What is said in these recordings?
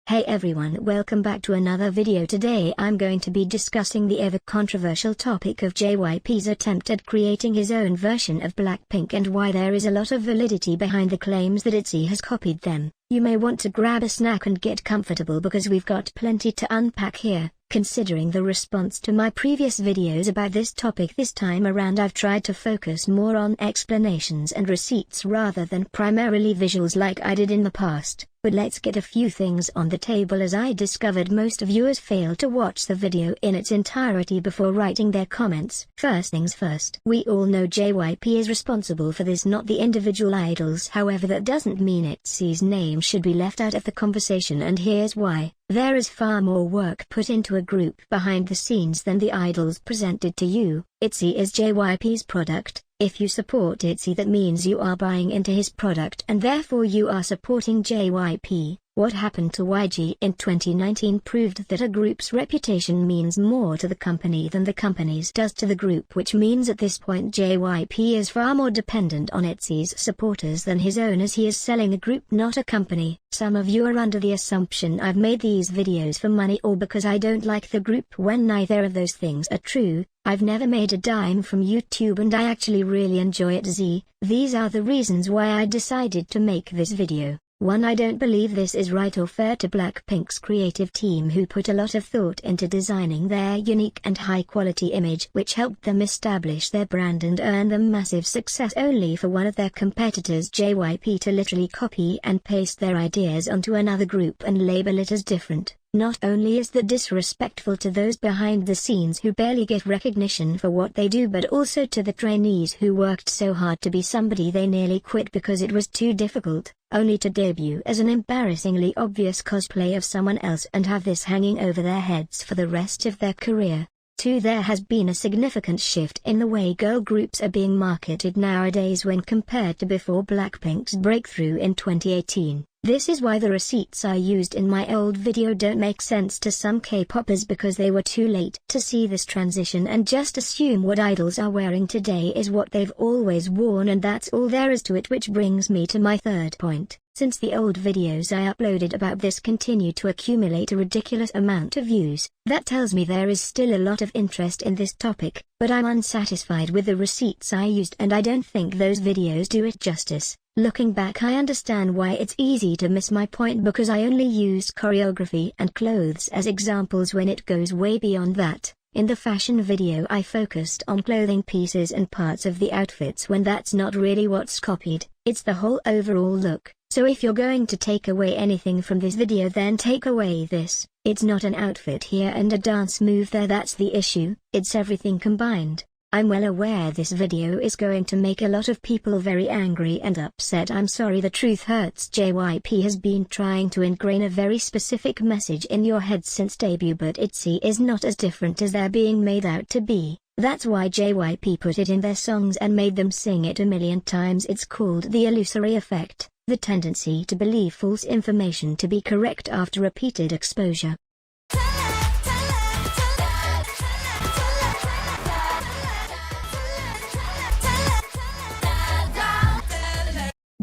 Hey everyone, welcome back to another video. Today I'm going to be discussing the ever controversial topic of JYP's attempt at creating his own version of Blackpink and why there is a lot of validity behind the claims that itzy has copied them. You may want to grab a snack and get comfortable because we've got plenty to unpack here. Considering the response to my previous videos about this topic, this time around I've tried to focus more on explanations and receipts rather than primarily visuals like I did in the past. But let's get a few things on the table, as I discovered most viewers fail to watch the video in its entirety before writing their comments. First things first, we all know JYP is responsible for this, not the individual idols. However, that doesn't mean itzy's name should be left out of the conversation, and here's why. There is far more work put into a group behind the scenes than the idols presented to you. Itzy is JYP's product. If you support itzy, that means you are buying into his product and therefore you are supporting JYP. What happened to YG in 2019 proved that a group's reputation means more to the company than the company's does to the group, which means at this point JYP is far more dependent on itzy's supporters than his own, as he is selling a group, not a company. Some of you are under the assumption I've made these videos for money or because I don't like the group, when neither of those things are true. I've never made a dime from YouTube and I actually really enjoy itzy. These are the reasons why I decided to make this video. 1. I don't believe this is right or fair to Blackpink's creative team, who put a lot of thought into designing their unique and high-quality image, which helped them establish their brand and earn them massive success, only for one of their competitors, JYP, to literally copy and paste their ideas onto another group and label it as different. Not only is that disrespectful to those behind the scenes who barely get recognition for what they do, but also to the trainees who worked so hard to be somebody they nearly quit because it was too difficult, only to debut as an embarrassingly obvious cosplay of someone else and have this hanging over their heads for the rest of their career. 2. There has been a significant shift in the way girl groups are being marketed nowadays when compared to before Blackpink's breakthrough in 2018. This is why the receipts I used in my old video don't make sense to some K-poppers, because they were too late to see this transition and just assume what idols are wearing today is what they've always worn, and that's all there is to it. Which brings me to my third point. Since the old videos I uploaded about this continue to accumulate a ridiculous amount of views, that tells me there is still a lot of interest in this topic, but I'm unsatisfied with the receipts I used and I don't think those videos do it justice. Looking back, I understand why it's easy to miss my point, because I only used choreography and clothes as examples when it goes way beyond that. In the fashion video I focused on clothing pieces and parts of the outfits, when that's not really what's copied, it's the whole overall look. So if you're going to take away anything from this video, then take away this. It's not an outfit here and a dance move there that's the issue, it's everything combined. I'm well aware this video is going to make a lot of people very angry and upset. I'm sorry, the truth hurts. JYP has been trying to ingrain a very specific message in your head since debut, but itzy is not as different as they're being made out to be. That's why JYP put it in their songs and made them sing it a million times. It's called the illusory effect, the tendency to believe false information to be correct after repeated exposure.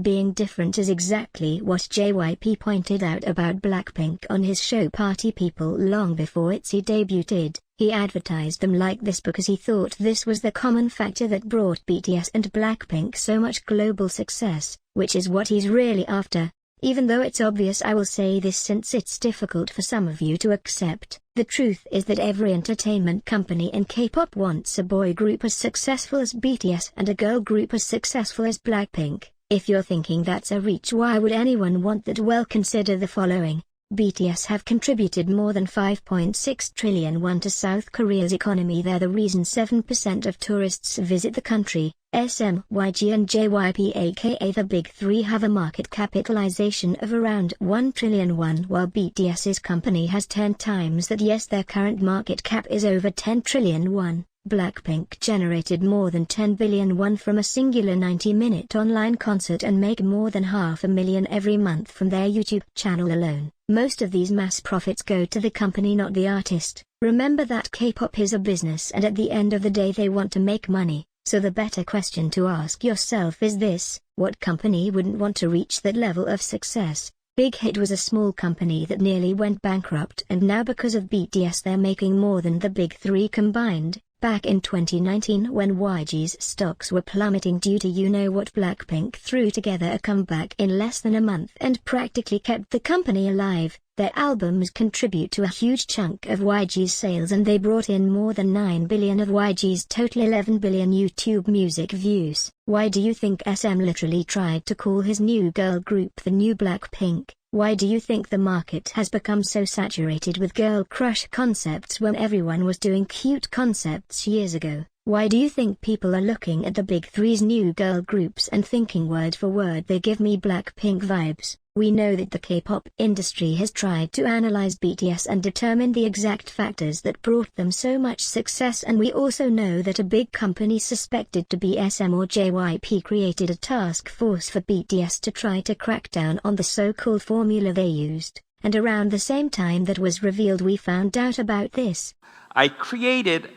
Being different is exactly what JYP pointed out about Blackpink on his show Party People long before itzy debuted. He advertised them like this because he thought this was the common factor that brought BTS and Blackpink so much global success, which is what he's really after. Even though it's obvious, I will say this since it's difficult for some of you to accept. The truth is that every entertainment company in K-pop wants a boy group as successful as BTS and a girl group as successful as Blackpink. If you're thinking that's a reach, why would anyone want that? Well, consider the following. BTS have contributed more than 5.6 trillion to South Korea's economy. They're the reason 7% of tourists visit the country. SM, YG and JYP, aka the big three, have a market capitalization of around 1 trillion won, while BTS's company has 10 times that. Yes, their current market cap is over 10 trillion won. Blackpink generated more than 10 billion won from a singular 90-minute online concert and make more than $500,000 every month from their YouTube channel alone. Most of these mass profits go to the company, not the artist. Remember that K-pop is a business, and at the end of the day they want to make money. So the better question to ask yourself is this: what company wouldn't want to reach that level of success? Big Hit was a small company that nearly went bankrupt, and now because of BTS they're making more than the big three combined. Back in 2019 when YG's stocks were plummeting due to you-know-what, Blackpink threw together a comeback in less than a month and practically kept the company alive. Their albums contribute to a huge chunk of YG's sales, and they brought in more than 9 billion of YG's total 11 billion YouTube music views. Why do you think SM literally tried to call his new girl group the new Blackpink? Why do you think the market has become so saturated with girl crush concepts when everyone was doing cute concepts years ago? Why do you think people are looking at the big three's new girl groups and thinking word for word they give me Blackpink vibes? We know that the K-pop industry has tried to analyze BTS and determine the exact factors that brought them so much success, and we also know that a big company suspected to be SM or JYP created a task force for BTS to try to crack down on the so-called formula they used, and around the same time that was revealed we found out about this. I created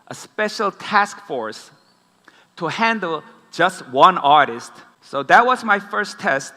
a special task force to handle just one artist. So that was my first test.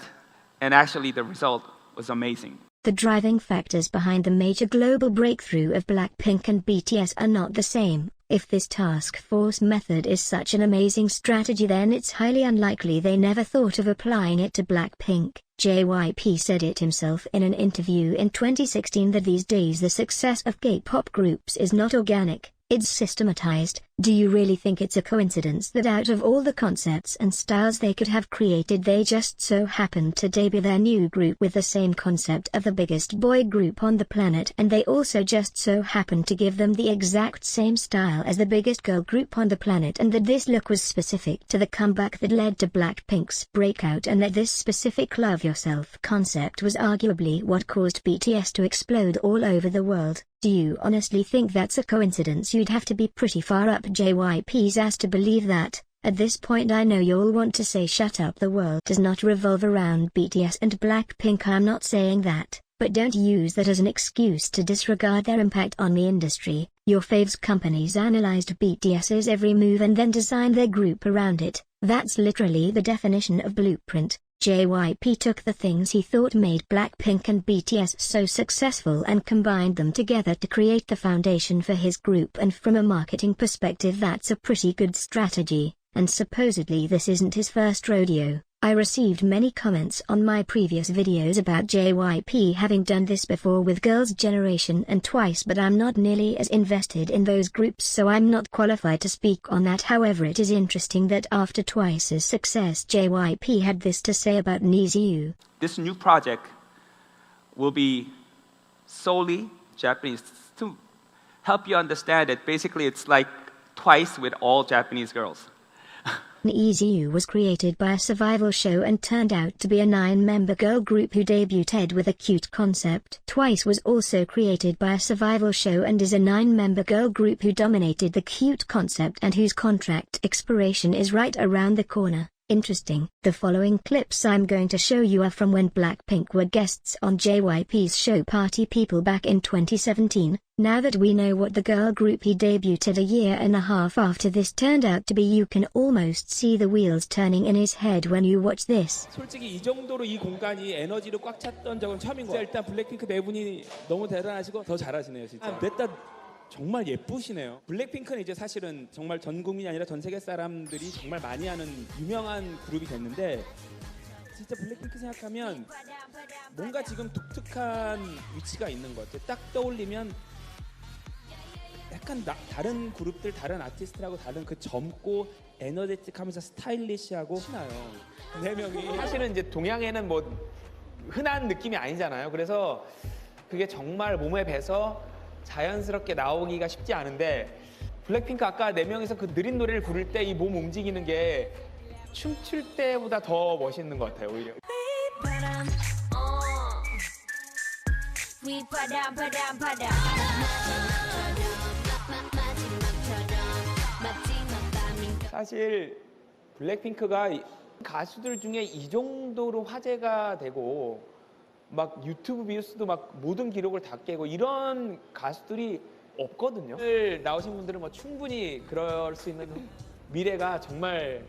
And actually the result was amazing. The driving factors behind the major global breakthrough of Blackpink and BTS are not the same. If this task force method is such an amazing strategy, then it's highly unlikely they never thought of applying it to Blackpink. JYP said it himself in an interview in 2016 that these days the success of K-pop groups is not organic, it's systematized. Do you really think it's a coincidence that out of all the concepts and styles they could have created, they just so happened to debut their new group with the same concept of the biggest boy group on the planet, and they also just so happened to give them the exact same style as the biggest girl group on the planet, and that this look was specific to the comeback that led to Blackpink's breakout, and that this specific love yourself concept was arguably what caused BTS to explode all over the world? Do you honestly think that's a coincidence? You'd have to be pretty far up JYP's ass to believe that. At this point I know you'll want to say shut up, the world does not revolve around BTS and Blackpink. I'm not saying that, but don't use that as an excuse to disregard their impact on the industry. Your faves companies analyzed BTS's every move and then designed their group around it. That's literally the definition of blueprint. JYP took the things he thought made Blackpink and BTS so successful and combined them together to create the foundation for his group, and from a marketing perspective that's a pretty good strategy, and supposedly this isn't his first rodeo. I received many comments on my previous videos about JYP having done this before with Girls' Generation and Twice, but I'm not nearly as invested in those groups, so I'm not qualified to speak on that. However, it is interesting that after Twice's success, JYP had this to say about itzy. This new project will be solely Japanese, to help you understand it. Basically, it's like Twice with all Japanese girls. itzy was created by a survival show and turned out to be a 9-member girl group who debuted with a cute concept. Twice was also created by a survival show and is a 9-member girl group who dominated the cute concept and whose contract expiration is right around the corner. Interesting. The following clips I'm going to show you are from when Blackpink were guests on JYP's show Party People back in 2017. Now that we know what the girl group he debuted a year and a half after this turned out to be, you can almost see the wheels turning in his head when you watch this. 솔직히 이 정도로 이 공간이 에너지로 꽉 찼던 적은 처음인 것 같아요. 일단 블랙핑크 네 분이 너무 대단하시고 더 잘하시네요, 진짜. 넷다 정말 예쁘시네요. 블랙핑크는 이제 사실은 정말 전 국민이 아니라 전 세계 사람들이 정말 많이 하는 유명한 그룹이 됐는데, 진짜 블랙핑크 생각하면 뭔가 지금 독특한 위치가 있는 것 같아요. 딱 떠올리면 약간 다른 그룹들, 다른 아티스트라고 다른 그 젊고 에너제틱하면서 스타일리시하고 신나요. 네 명이 사실은 이제 동양에는 뭐 흔한 느낌이 아니잖아요. 그래서 그게 정말 몸에 배서 자연스럽게 나오기가 쉽지 않은데, 블랙핑크 아까 네 명이서 그 느린 노래를 부를 때 이 몸 움직이는 게 춤출 때보다 더 멋있는 것 같아요, 오히려. 사실 블랙핑크가 가수들 중에 이 정도로 화제가 되고 막 유튜브 뷰수도 막 모든 기록을 다 깨고 이런 가수들이 없거든요. 오늘 나오신 분들은 뭐 충분히 그럴 수 있는 미래가 정말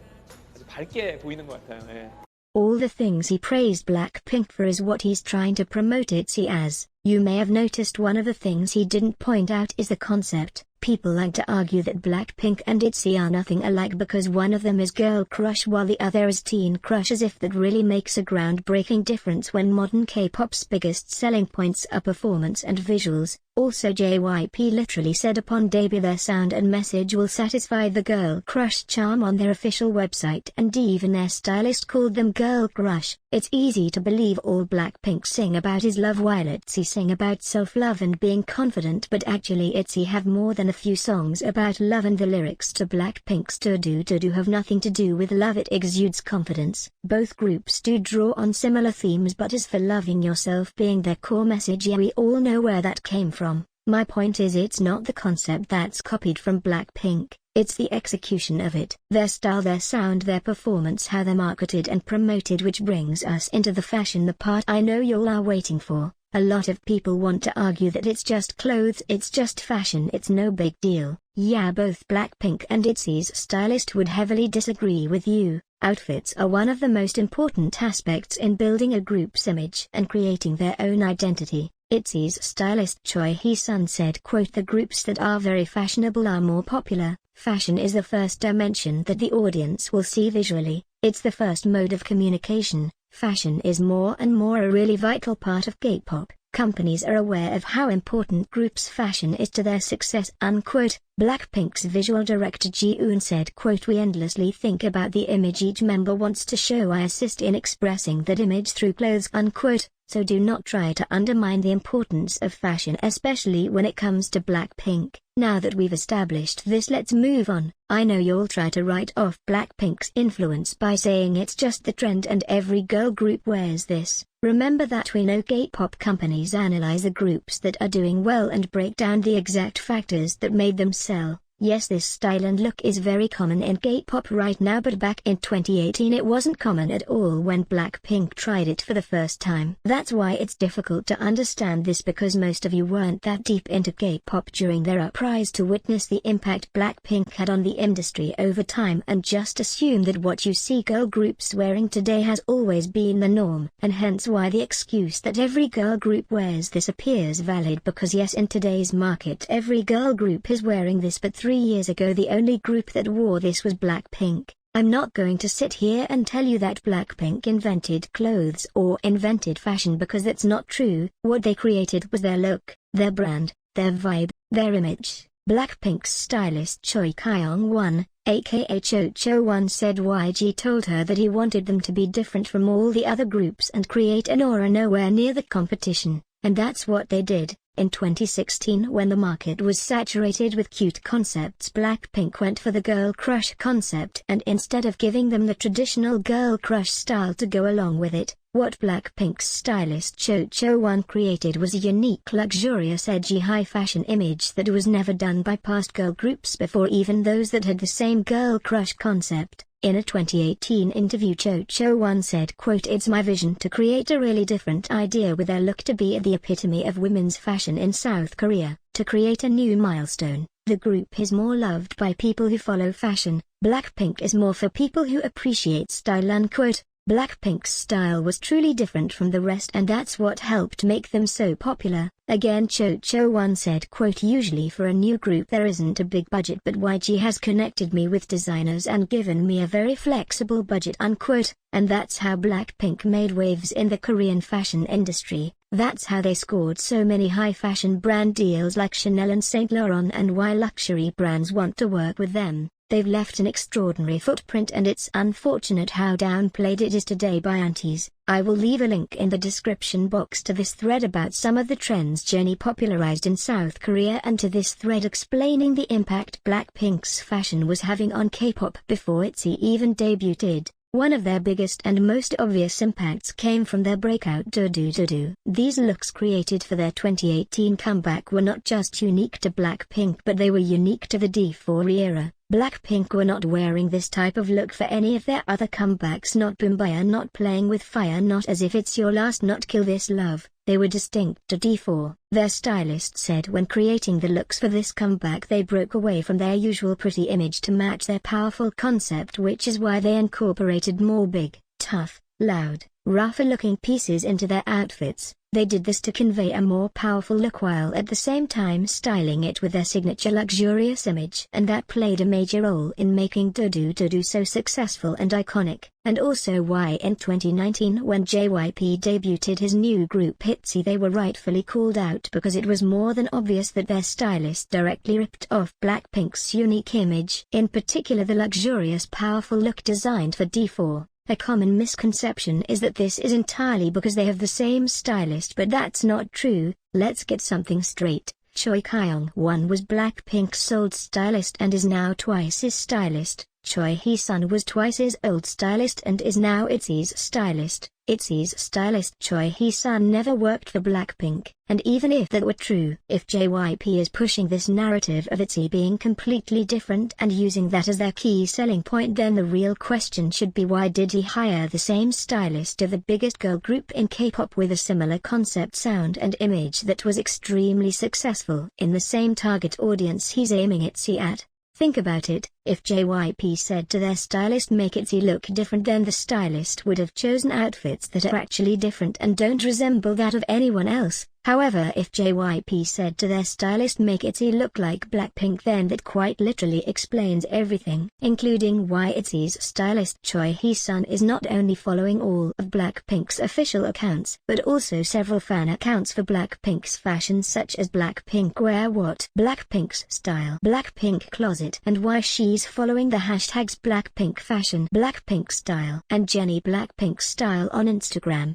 아주 밝게 보이는 것 같아요. 예. All the things he praised Blackpink for is what he's trying to promote itzy as. You may have noticed one of the things he didn't point out is the concept. People like to argue that Blackpink and itzy are nothing alike because one of them is girl crush while the other is teen crush, as if that really makes a groundbreaking difference when modern K-pop's biggest selling points are performance and visuals. Also JYP literally said upon debut their sound and message will satisfy the girl crush charm on their official website, and even their stylist called them girl crush. It's easy to believe all Blackpink sing about is love while itzy sing about self-love and being confident, but actually itzy have more than a few songs about love, and the lyrics to Blackpink's Do Do Do Do have nothing to do with love, it exudes confidence. Both groups do draw on similar themes, but as for loving yourself being their core message, yeah, we all know where that came from. My point is, it's not the concept that's copied from Blackpink, it's the execution of it. Their style, their sound, their performance, how they're marketed and promoted, which brings us into the fashion, the part I know y'all are waiting for. A lot of people want to argue that it's just clothes, it's just fashion, it's no big deal. Yeah, both Blackpink and itzy's stylist would heavily disagree with you. Outfits are one of the most important aspects in building a group's image and creating their own identity. itzy's stylist Choi Hee-sun said, quote, "The groups that are very fashionable are more popular. Fashion is the first dimension that the audience will see visually. It's the first mode of communication. Fashion is more and more a really vital part of K-pop. Companies are aware of how important groups' fashion is to their success," unquote. Blackpink's visual director Ji-eun said, quote, "We endlessly think about the image each member wants to show. I assist in expressing that image through clothes," unquote. So do not try to undermine the importance of fashion, especially when it comes to Blackpink. Now that we've established this, let's move on. I know you'll try to write off Blackpink's influence by saying it's just the trend and every girl group wears this. Remember that we know K-pop companies analyze the groups that are doing well and break down the exact factors that made them sell. Yes, this style and look is very common in K-pop right now, but back in 2018 it wasn't common at all when Blackpink tried it for the first time. That's why it's difficult to understand this, because most of you weren't that deep into K-pop during their uprise to witness the impact Blackpink had on the industry over time, and just assume that what you see girl groups wearing today has always been the norm, and hence why the excuse that every girl group wears this appears valid, because yes, in today's market every girl group is wearing this, but 3 years ago the only group that wore this was Blackpink. I'm not going to sit here and tell you that Blackpink invented clothes or invented fashion, because that's not true. What they created was their look, their brand, their vibe, their image. Blackpink's stylist Choi Kyung-won, aka Cho Cho-won, said YG told her that he wanted them to be different from all the other groups and create an aura nowhere near the competition, and that's what they did. In 2016, when the market was saturated with cute concepts, Blackpink went for the girl crush concept, and instead of giving them the traditional girl crush style to go along with it, what Blackpink's stylist Cho Cho-won created was a unique, luxurious, edgy high fashion image that was never done by past girl groups before, even those that had the same girl crush concept. In a 2018 interview, Cho Cho-won said, quote, "It's my vision to create a really different idea with their look to be the epitome of women's fashion in South Korea, to create a new milestone. The group is more loved by people who follow fashion. Blackpink is more for people who appreciate style," unquote. Blackpink's style was truly different from the rest, and that's what helped make them so popular. Again, Cho Cho-won said, quote, "Usually for a new group there isn't a big budget, but YG has connected me with designers and given me a very flexible budget," unquote. And that's how Blackpink made waves in the Korean fashion industry. That's how they scored so many high fashion brand deals like Chanel and Saint Laurent, and why luxury brands want to work with them. They've left an extraordinary footprint, and it's unfortunate how downplayed it is today by aunties. I will leave a link in the description box to this thread about some of the trends Jennie popularized in South Korea, and to this thread explaining the impact Blackpink's fashion was having on K-pop before itzy even debuted. One of their biggest and most obvious impacts came from their breakout Do Do Do Do. These looks created for their 2018 comeback were not just unique to Blackpink, but they were unique to the D4 era. Blackpink were not wearing this type of look for any of their other comebacks, not Boombayah, not Playing with Fire, not As If It's Your Last, not Kill This Love. They were distinct to D4. Their stylist said when creating the looks for this comeback they broke away from their usual pretty image to match their powerful concept, which is why they incorporated more big, tough, loud, rougher-looking pieces into their outfits. They did this to convey a more powerful look while at the same time styling it with their signature luxurious image, and that played a major role in making Do Do Do Do so successful and iconic, and also why in 2019 when JYP debuted his new group itzy they were rightfully called out, because it was more than obvious that their stylist directly ripped off Blackpink's unique image, in particular the luxurious powerful look designed for D4. A common misconception is that this is entirely because they have the same stylist, but that's not true. Let's get something straight. Choi Kyung-won was Blackpink's old stylist and is now twice his stylist. Choi Hee-sun was twice his old stylist and is now itzy's stylist. Itzy's stylist Choi Hee-sun never worked for Blackpink, and even if that were true, if JYP is pushing this narrative of itzy being completely different and using that as their key selling point, then the real question should be, why did he hire the same stylist of the biggest girl group in K-pop with a similar concept, sound and image that was extremely successful in the same target audience he's aiming itzy at? Think about it. If JYP said to their stylist make itzy look different, then the stylist would have chosen outfits that are actually different and don't resemble that of anyone else. However, if JYP said to their stylist make itzy look like Blackpink, then that quite literally explains everything, including why itzy's stylist Choi Hee-sun is not only following all of Blackpink's official accounts, but also several fan accounts for Blackpink's fashion, such as Blackpink Wear What, Blackpink's Style, Blackpink Closet, and why she's following the hashtags Blackpink Fashion, Blackpink Style, and Jennie Blackpink Style on Instagram.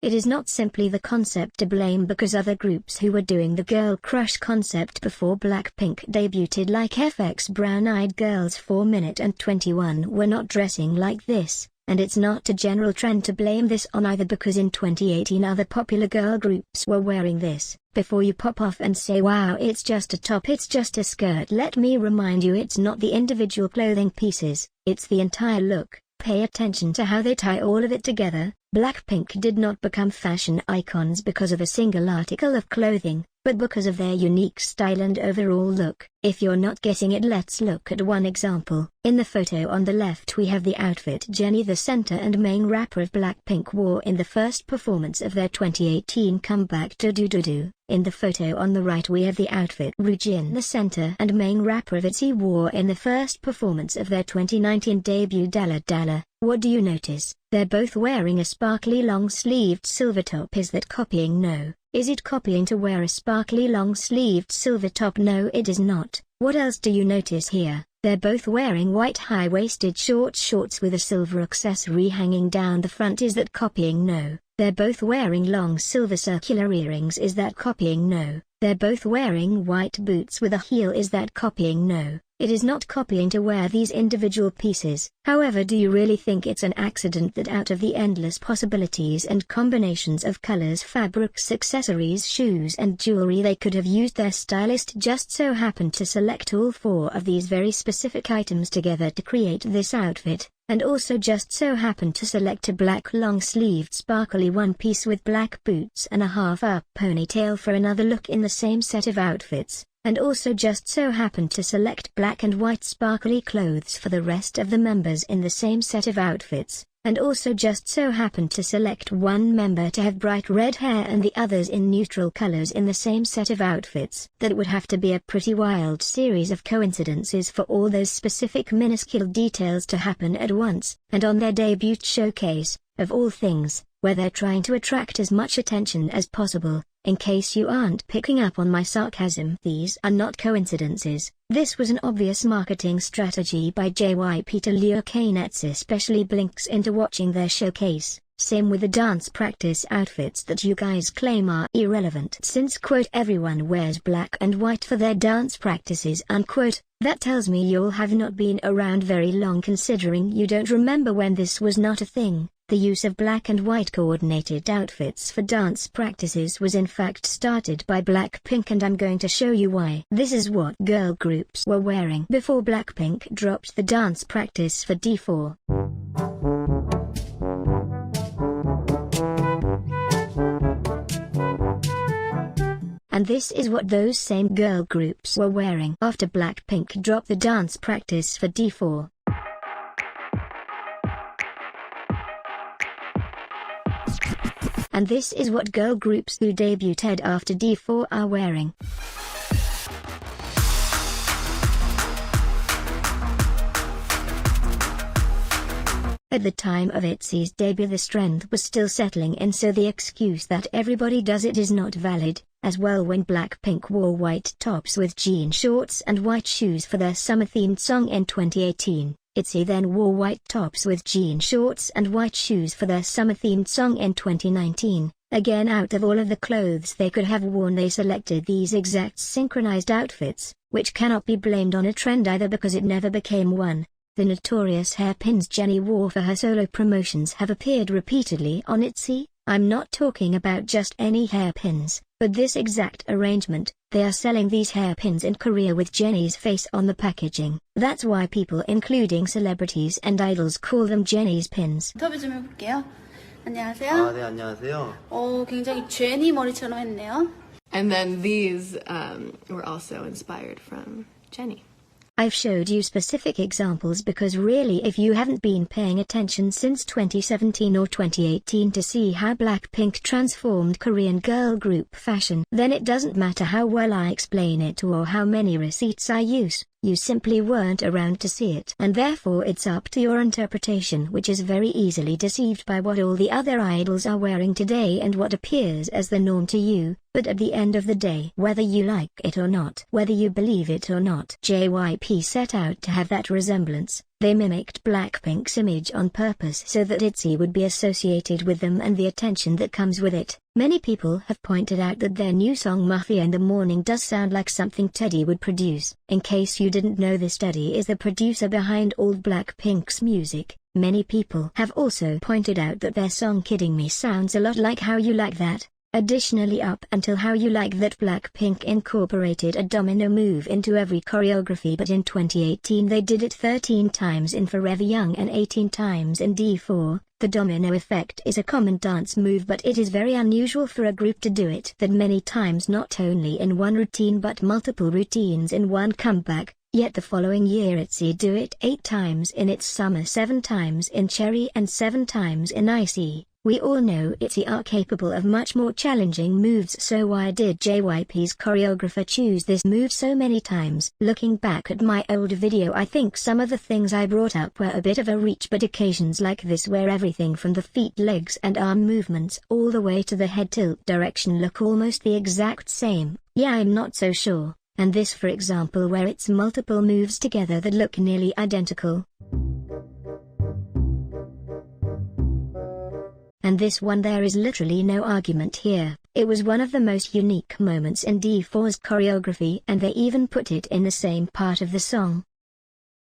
It is not simply the concept to blame, because other groups who were doing the girl crush concept before Blackpink debuted, like FX Brown Eyed Girls 4 Minute and 21, were not dressing like this. And it's not a general trend to blame this on either, because in 2018 other popular girl groups were wearing this. Before you pop off and say wow, it's just a top, it's just a skirt, let me remind you, it's not the individual clothing pieces, it's the entire look. Pay attention to how they tie all of it together. Blackpink did not become fashion icons because of a single article of clothing, but because of their unique style and overall look. If you're not getting it, let's look at one example. In the photo on the left we have the outfit Jennie, the center and main rapper of Blackpink, wore in the first performance of their 2018 comeback Do Do Do Do. In the photo on the right we have the outfit Ryujin, the center and main rapper of itzy, wore in the first performance of their 2019 debut Dalla Dalla. What do you notice? They're both wearing a sparkly long-sleeved silver top. Is that copying? No. Is it copying to wear a sparkly long-sleeved silver top? No, it is not. What else do you notice here? They're both wearing white high-waisted shorts with a silver accessory hanging down the front. Is that copying? No. They're both wearing long silver circular earrings. Is that copying? No. They're both wearing white boots with a heel. Is that copying? No. It is not copying to wear these individual pieces. However, do you really think it's an accident that out of the endless possibilities and combinations of colors, fabrics, accessories, shoes and jewelry they could have used, their stylist just so happened to select all 4 of these very specific items together to create this outfit, and also just so happened to select a black long-sleeved sparkly one-piece with black boots and a half-up ponytail for another look in the same set of outfits, and also just so happened to select black and white sparkly clothes for the rest of the members in the same set of outfits, and also just so happened to select one member to have bright red hair and the others in neutral colors in the same set of outfits. That would have to be a pretty wild series of coincidences for all those specific minuscule details to happen at once, and on their debut showcase, of all things, where they're trying to attract as much attention as possible. In case you aren't picking up on my sarcasm, these are not coincidences. This was an obvious marketing strategy by JYP to lure K-nets, especially Blinks, into watching their showcase. Same with the dance practice outfits that you guys claim are irrelevant, since quote everyone wears black and white for their dance practices unquote. That tells me you'll have not been around very long, considering you don't remember when this was not a thing. The use of black and white coordinated outfits for dance practices was in fact started by Blackpink, and I'm going to show you why. This is what girl groups were wearing before Blackpink dropped the dance practice for D4. And this is what those same girl groups were wearing after Blackpink dropped the dance practice for D4. And this is what girl groups who debuted after D4 are wearing. At the time of itzy's debut the strength was still settling in, so the excuse that everybody does it is not valid. As well, when Blackpink wore white tops with jean shorts and white shoes for their summer-themed song in 2018, itzy then wore white tops with jean shorts and white shoes for their summer-themed song in 2019. Again, out of all of the clothes they could have worn, they selected these exact synchronized outfits, which cannot be blamed on a trend either because it never became one. The notorious hairpins Jennie wore for her solo promotions have appeared repeatedly on itzy. I'm not talking about just any hairpins, but this exact arrangement. They are selling these hairpins in Korea with Jennie's face on the packaging. That's why people including celebrities and idols call them Jennie's pins. 인터뷰 좀 해볼게요. 안녕하세요. 아, 네, 안녕하세요. 굉장히 제니 머리처럼 했네요. And then these were also inspired from Jennie. I've showed you specific examples because really, if you haven't been paying attention since 2017 or 2018 to see how Blackpink transformed Korean girl group fashion, then it doesn't matter how well I explain it or how many receipts I use. You simply weren't around to see it, and therefore it's up to your interpretation, which is very easily deceived by what all the other idols are wearing today and what appears as the norm to you. But at the end of the day, whether you like it or not, whether you believe it or not, JYP set out to have that resemblance. They mimicked Blackpink's image on purpose so that itzy would be associated with them and the attention that comes with it. Many people have pointed out that their new song Mafia in the Morning does sound like something Teddy would produce. In case you didn't know, this Teddy is the producer behind all Blackpink's music. Many people have also pointed out that their song Kidding Me sounds a lot like How You Like That. Additionally, up until How You Like That, Blackpink incorporated a domino move into every choreography, but in 2018 they did it 13 times in Forever Young and 18 times in D4. The domino effect is a common dance move, but it is very unusual for a group to do it that many times, not only in one routine but multiple routines in one comeback. Yet the following year itzy do it 8 times in its summer, 7 times in Cherry and 7 times in Icy. We all know itzy are capable of much more challenging moves, so why did JYP's choreographer choose this move so many times? Looking back at my old video, I think some of the things I brought up were a bit of a reach, but occasions like this where everything from the feet, legs and arm movements all the way to the head tilt direction look almost the exact same. Yeah, I'm not so sure. And this, for example, where it's multiple moves together that look nearly identical. And this one, there is literally no argument here. It was one of the most unique moments in D4's choreography, and they even put it in the same part of the song.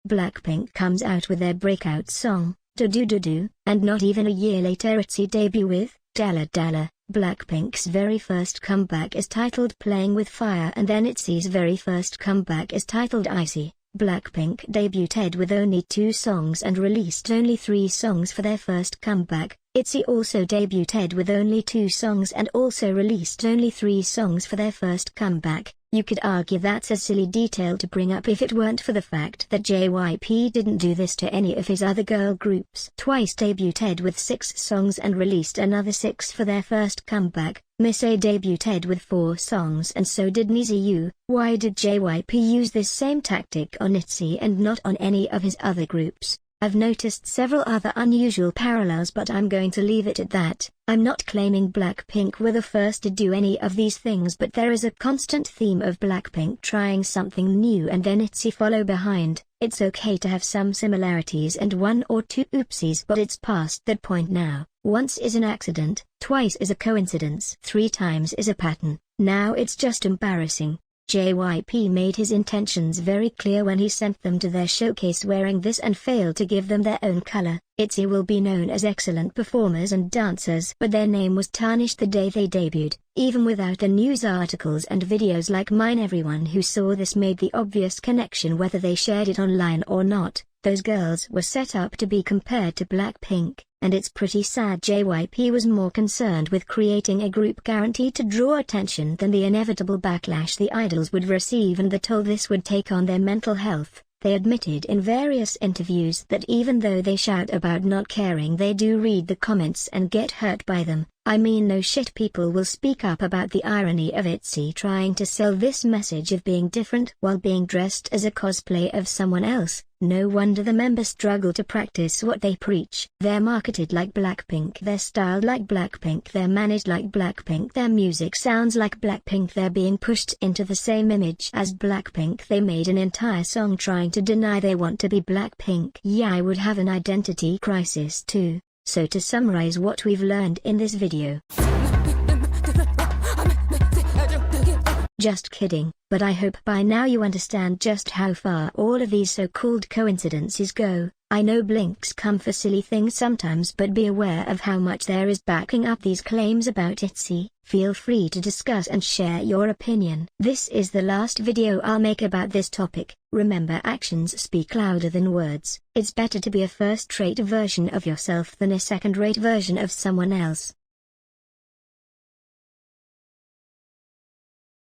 Blackpink comes out with their breakout song, Do Do Do Do, and not even a year later itzy debut with Dalla Dalla. Blackpink's very first comeback is titled Playing with Fire, and then itzy's very first comeback is titled Icy. Blackpink debuted with only 2 songs and released only 3 songs for their first comeback. Itzy also debuted with only 2 songs and also released only 3 songs for their first comeback. You could argue that's a silly detail to bring up if it weren't for the fact that JYP didn't do this to any of his other girl groups. Twice debuted with 6 songs and released another 6 for their first comeback. Miss A debuted with 4 songs and so did NiziU. Why did JYP use this same tactic on itzy and not on any of his other groups? I've noticed several other unusual parallels, but I'm going to leave it at that. I'm not claiming Blackpink were the first to do any of these things, but there is a constant theme of Blackpink trying something new and then itzy follow behind. It's okay to have some similarities and 1 or 2 oopsies, but it's past that point now. Once is an accident, twice is a coincidence, 3 times is a pattern. Now it's just embarrassing. JYP made his intentions very clear when he sent them to their showcase wearing this and failed to give them their own color. Itzy will be known as excellent performers and dancers, but their name was tarnished the day they debuted. Even without the news articles and videos like mine, everyone who saw this made the obvious connection whether they shared it online or not. Those girls were set up to be compared to Blackpink, and it's pretty sad JYP was more concerned with creating a group guaranteed to draw attention than the inevitable backlash the idols would receive and the toll this would take on their mental health. They admitted in various interviews that even though they shout about not caring, they do read the comments and get hurt by them. I mean, no shit, people will speak up about the irony of itzy trying to sell this message of being different while being dressed as a cosplay of someone else. No wonder the members struggle to practice what they preach. They're marketed like Blackpink, they're styled like Blackpink, they're managed like Blackpink, their music sounds like Blackpink, they're being pushed into the same image as Blackpink. They made an entire song trying to deny they want to be Blackpink. Yeah, I would have an identity crisis too. So to summarize what we've learned in this video. Just kidding, but I hope by now you understand just how far all of these so-called coincidences go. I know blinks come for silly things sometimes, but be aware of how much there is backing up these claims about itzy. Feel free to discuss and share your opinion. This is the last video I'll make about this topic. Remember, actions speak louder than words. It's better to be a first-rate version of yourself than a second-rate version of someone else.